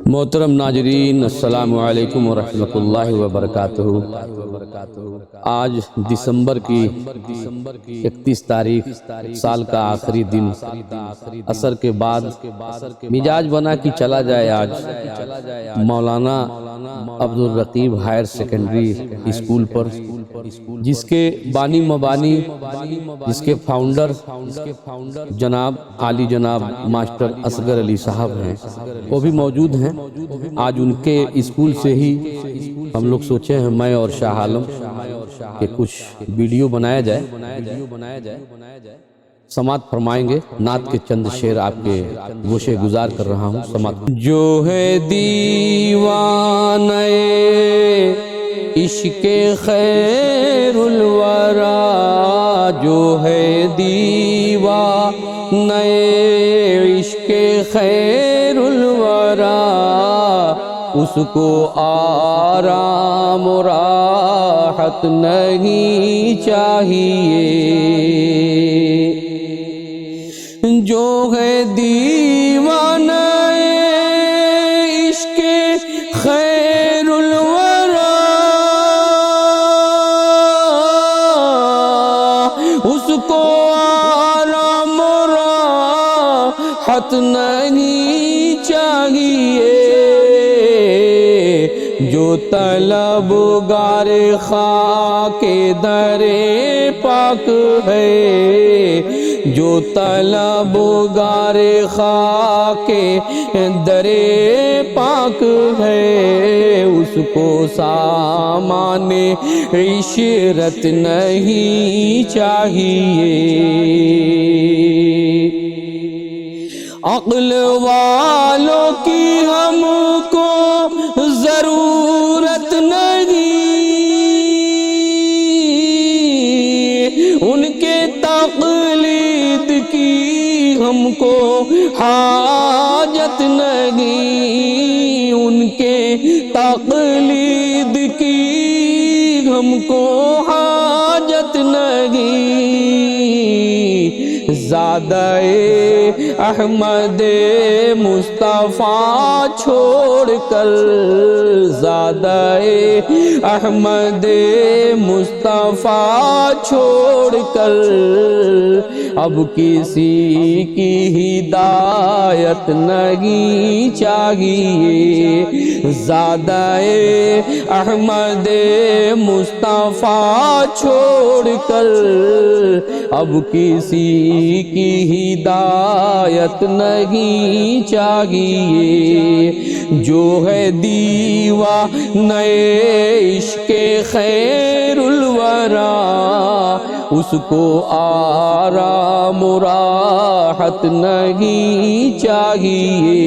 محترم ناظرین، السلام علیکم ورحمۃ اللہ وبرکاتہ۔ آج دسمبر کی 31 تاریخ، سال کا آخری دن، عصر کے بعد مزاج بنا کہ چلا جائے آج مولانا عبدالرقیب ہائر سیکنڈری اسکول پر، جس کے بانی مبانی، جس کے فاؤنڈر جناب عالی جناب ماسٹر اصغر علی صاحب ہیں، وہ بھی موجود ہیں۔ آج ان کے اسکول سے ہی ہم لوگ سوچے ہیں، میں اور شاہ عالم، کہ کچھ ویڈیو بنایا جائے۔ سماعت فرمائیں گے، نعت کے چند شعر آپ کے گوشے گزار کر رہا ہوں، سماعت۔ جو ہے دیوانہ عشق خیر الورا، جو ہے دیوانہ عشق خیر الورا، اس کو آرام و راحت نہیں چاہیے۔ جو ہے دیوانہ عشق خیر الورا، اس کو آرام و راحت نہیں چاہیے۔ جو طلبگار خاک در پاک ہے، جو طلبگار خاک در پاک ہے، اس کو سامان عشرت نہیں چاہیے۔ عقل والوں کی ہم کو ضرورت نہیں، ان کے تقلید کی ہم کو حاجت نہیں، ان کے تقلید کی ہم کو حاجت نہیں۔ زادہ احمد مصطفیٰ چھوڑ کر، زادہ احمد مصطفیٰ چھوڑ کر، اب کسی کی ہدایت نہیں چاہیے۔ زادہ احمد مصطفیٰ چھوڑ کر، اب کسی کی ہدایت نہیں چاہیے۔ جو ہے دیوانہ عشق خیر الورا، اس کو آرام و راحت نہیں چاہیے۔